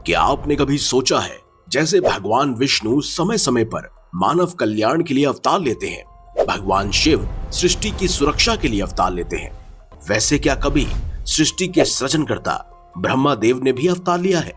क्या आपने कभी सोचा है, जैसे भगवान विष्णु समय समय पर मानव कल्याण के लिए अवतार लेते हैं, भगवान शिव सृष्टि की सुरक्षा के लिए अवतार लेते हैं, वैसे क्या कभी सृष्टि के सृजनकर्ता ब्रह्मा देव ने भी अवतार लिया है?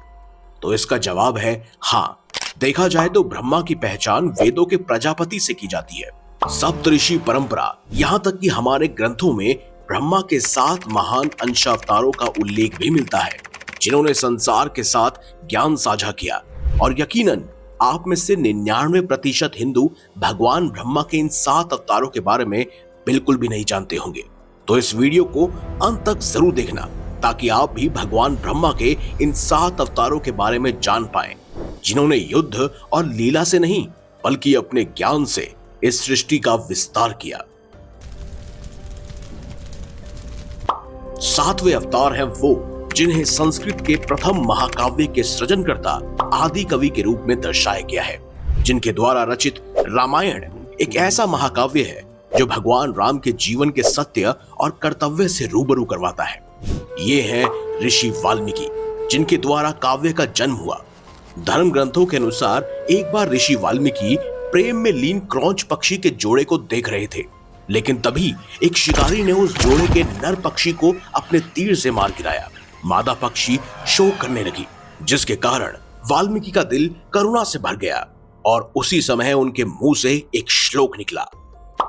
तो इसका जवाब है हाँ। देखा जाए तो ब्रह्मा की पहचान वेदों के प्रजापति से की जाती है। सप्तऋषि परंपरा, यहाँ तक कि हमारे ग्रंथों में ब्रह्मा के 7 महान अंशावतारों का उल्लेख भी मिलता है, जिन्होंने संसार के साथ ज्ञान साझा किया। और यकीनन आप में से 99% हिंदू भगवान ब्रह्मा के इन 7 अवतारों के बारे में बिल्कुल भी नहीं जानते होंगे। तो इस वीडियो को अंत तक जरूर देखना, ताकि आप भी भगवान ब्रह्मा के इन 7 अवतारों के बारे में जान पाएं, जिन्होंने युद्ध और लीला से नहीं बल्कि अपने ज्ञान से इस सृष्टि का विस्तार किया। 7वें अवतार हैं वो जिन्हें संस्कृत के प्रथम महाकाव्य के सृजनकर्ता आदि कवि के रूप में दर्शाया गया है, जिनके द्वारा रचित रामायण एक ऐसा महाकाव्य है जो भगवान राम के जीवन के सत्य और कर्तव्य से रूबरू करवाता है। ये है ऋषि वाल्मीकि, जिनके द्वारा काव्य का जन्म हुआ। धर्म ग्रंथों के अनुसार एक बार ऋषि वाल्मीकि प्रेम में लीन क्रौंच पक्षी के जोड़े को देख रहे थे, लेकिन तभी एक शिकारी ने उस जोड़े के नर पक्षी को अपने तीर से मार गिराया। मादा पक्षी शोक करने लगी, जिसके कारण वाल्मीकि का दिल करुणा से भर गया और उसी समय उनके मुंह से एक श्लोक निकला,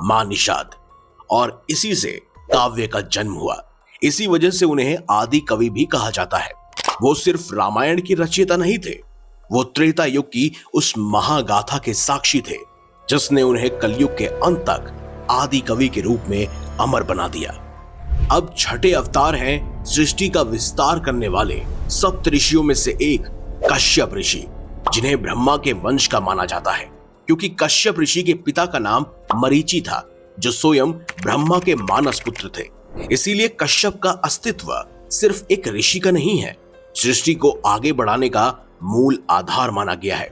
मां निषाद, और इसी से काव्य का जन्म हुआ। इसी वजह से उन्हें आदि कवि भी कहा जाता है। वो सिर्फ रामायण की रचयिता नहीं थे, वो त्रेता युग की उस महागाथा के साक्षी थे, जिसने उन्हें कलयुग के अंत तक आदि कवि के रूप में अमर बना दिया। अब छठे अवतार हैं सृष्टि का विस्तार करने वाले सप्तऋषियों में से एक कश्यप ऋषि, जिन्हें ब्रह्मा के वंश का माना जाता है, क्योंकि कश्यप ऋषि के पिता का नाम मरीचि था, जो स्वयं ब्रह्मा के मानस पुत्र थे। इसीलिए कश्यप का अस्तित्व सिर्फ एक ऋषि का नहीं है, सृष्टि को आगे बढ़ाने का मूल आधार माना गया है।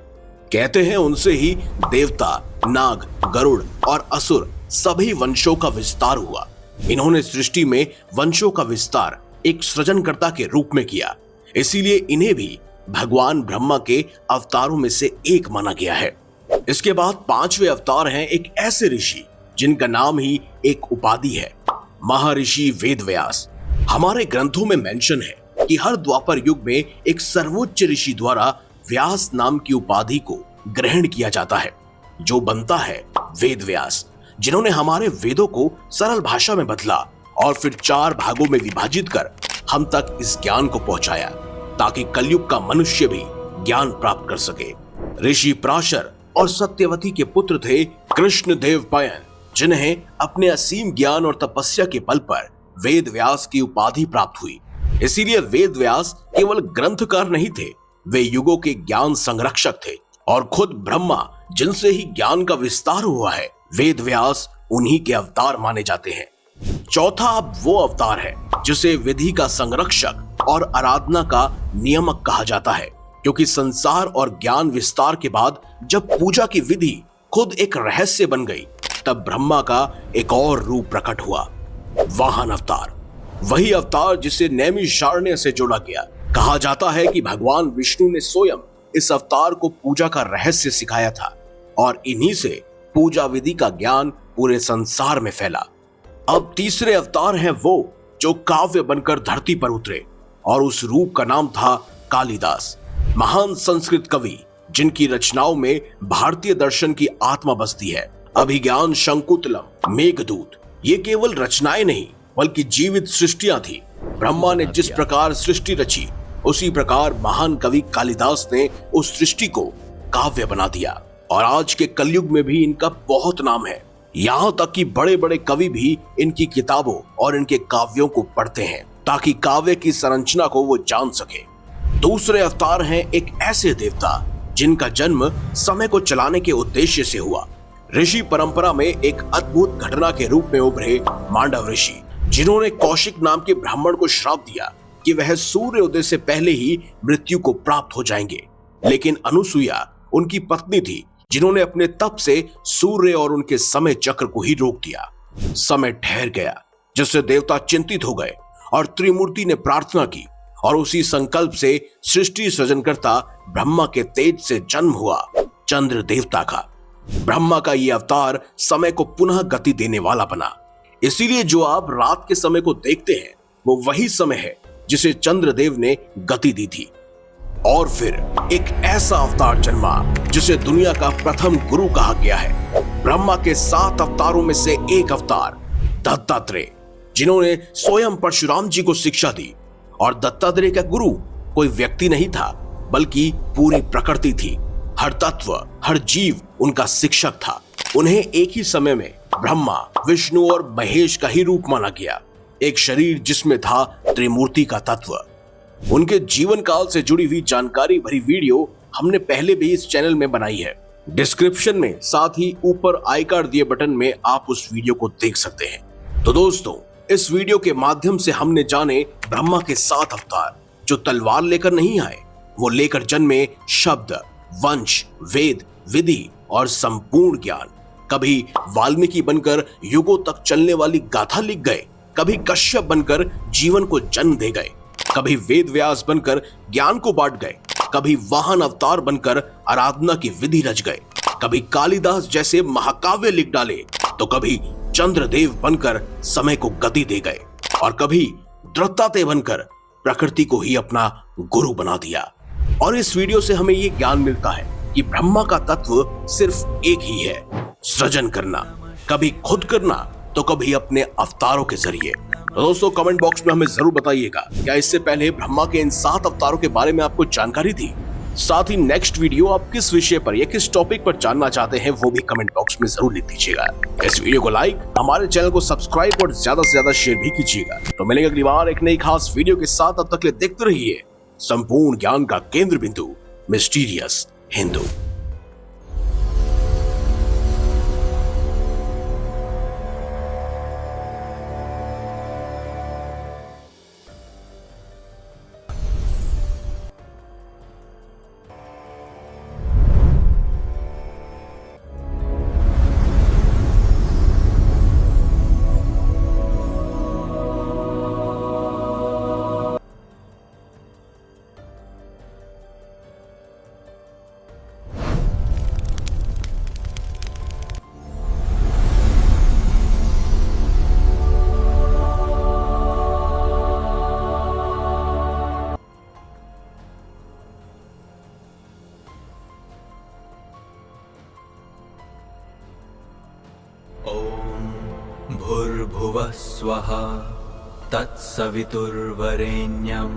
कहते हैं उनसे ही देवता, नाग, गरुड़ और असुर सभी वंशों का विस्तार हुआ। इन्होंने सृष्टि में वंशों का विस्तार एक सृजनकर्ता के रूप में किया, इसीलिए इन्हें भी भगवान ब्रह्मा के अवतारों में से एक माना गया है। इसके बाद 5वें अवतार हैं एक ऐसे ऋषि जिनका नाम ही एक उपाधि है, महर्षि वेदव्यास। हमारे ग्रंथों में मेंशन है कि हर द्वापर युग में एक सर्वोच्च ऋषि द्वारा व्यास नाम की उपाधि को ग्रहण किया जाता है, जो बनता है वेदव्यास, जिन्होंने हमारे वेदों को सरल भाषा में बदला और फिर 4 भागों में विभाजित कर हम तक इस ज्ञान को पहुंचाया, ताकि कलयुग का मनुष्य भी ज्ञान प्राप्त कर सके। ऋषि पराशर और सत्यवती के पुत्र थे कृष्णदेव पयन, जिन्हें अपने असीम ज्ञान और तपस्या के बल पर वेदव्यास की उपाधि प्राप्त हुई। इसीलिए वेदव्यास केवल ग्रंथकार नहीं थे, वे युगों के ज्ञान संरक्षक थे और खुद ब्रह्मा, जिनसे ही ज्ञान का विस्तार हुआ है, वेदव्यास उन्हीं के अवतार माने जाते हैं। चौथा अब वो अवतार है जिसे विधि का संरक्षक और आराधना का नियामक कहा जाता है, क्योंकि संसार और ज्ञान विस्तार के बाद जब पूजा की विधि खुद एक रहस्य बन गई, तब ब्रह्मा का एक और रूप प्रकट हुआ, वाहन अवतार। वही अवतार जिसे नैमिषारण्य से जोड़ा गया। कहा जाता है कि भगवान विष्णु ने स्वयं इस अवतार को पूजा का रहस्य सिखाया था और इन्हीं से पूजा विधि का ज्ञान पूरे संसार में फैला। अब तीसरे अवतार हैं वो जो काव्य बनकर धरती पर उतरे, और उस रूप का नाम था कालिदास, महान संस्कृत कवि, जिनकी रचनाओं में भारतीय दर्शन की आत्मा बसती है। अभिज्ञान शंकुतलम, मेघदूत, ये केवल रचनाएं नहीं बल्कि जीवित सृष्टियां थी। ब्रह्मा ने जिस प्रकार सृष्टि रची, उसी प्रकार महान कवि कालिदास ने उस सृष्टि को काव्य बना दिया, और आज के कलयुग में भी इनका बहुत नाम है। यहाँ तक कि बड़े बड़े कवि भी इनकी किताबों और इनके काव्यों को पढ़ते हैं, ताकि काव्य की संरचना को वो जान सके। दूसरे अवतार हैं एक ऐसे देवता जिनका जन्म समय को चलाने के उद्देश्य से हुआ। ऋषि परंपरा में एक अद्भुत घटना के रूप में उभरे मांडव ऋषि, जिन्होंने कौशिक नाम के ब्राह्मण को श्राप दिया कि वह सूर्योदय से पहले ही मृत्यु को प्राप्त हो जाएंगे। लेकिन अनुसुईया उनकी पत्नी थी, जिन्होंने अपने तप से सूर्य और उनके समय चक्र को ही रोक दिया। समय ठहर गया, जिससे देवता चिंतित हो गए और त्रिमूर्ति ने प्रार्थना की और उसी संकल्प से सृष्टि सृजनकर्ता ब्रह्मा के तेज से जन्म हुआ चंद्र देवता का। ब्रह्मा का ये अवतार समय को पुनः गति देने वाला बना। इसीलिए जो आप रात के समय को देखते हैं वो वही समय है जिसे चंद्रदेव ने गति दी थी। और फिर एक ऐसा अवतार जन्मा जिसे दुनिया का प्रथम गुरु कहा गया है। ब्रह्मा के 7 अवतारों में से एक अवतार दत्तात्रेय, जिन्होंने स्वयं परशुराम जी को शिक्षा दी। और दत्तात्रेय का गुरु कोई व्यक्ति नहीं था बल्कि पूरी प्रकृति थी। हर तत्व, हर जीव उनका शिक्षक था। उन्हें एक ही समय में ब्रह्मा, विष्णु और महेश का ही रूप माना गया, एक शरीर जिसमें था त्रिमूर्ति का तत्व। उनके जीवन काल से जुड़ी हुई जानकारी भरी वीडियो हमने पहले भी इस चैनल में बनाई है। डिस्क्रिप्शन में साथ ही ऊपर आई कार्ड दिए बटन में आप उस वीडियो को देख सकते हैं। तो दोस्तों, इस वीडियो के माध्यम से हमने जाने ब्रह्मा के 7 अवतार जो तलवार लेकर नहीं आए, वो लेकर जन्मे शब्द, वंश, वेद, विधि और संपूर्ण ज्ञान। कभी वाल्मीकि बनकर युगों तक चलने वाली गाथा लिख गए, कभी कश्यप बनकर जीवन को जन्म दे गए, कभी वेद व्यास बनकर ज्ञान को बांट गए, कभी वाहन अवतार बनकर आराधना की विधि रच गए, कभी कालिदास जैसे महाकाव्य लिख डाले, तो कभी चंद्रदेव बनकर समय को गति दे गए, और कभी दत्तात्रेय बनकर प्रकृति को ही अपना गुरु बना दिया। और इस वीडियो से हमें ये ज्ञान मिलता है कि ब्रह्मा का तत्व सिर्फ एक ही है, सृजन करना, कभी खुद करना तो कभी अपने अवतारों के जरिए। तो दोस्तों, कमेंट बॉक्स में हमें जरूर बताइएगा, क्या इससे पहले ब्रह्मा के इन 7 अवतारों के बारे में आपको जानकारी थी? साथ ही नेक्स्ट वीडियो आप किस विषय पर या किस टॉपिक पर जानना चाहते हैं वो भी कमेंट बॉक्स में जरूर लिख दीजिएगा। इस वीडियो को लाइक, हमारे चैनल को सब्सक्राइब और ज्यादा से ज्यादा शेयर भी कीजिएगा। तो मिलेंगे अगली बार एक नई खास वीडियो के साथ। अब तक के लिए देखते रहिए संपूर्ण ज्ञान का केंद्र बिंदु, मिस्टीरियस हिंदू। भूर्भुवः स्वः तत्सवितुर्वरेण्यम्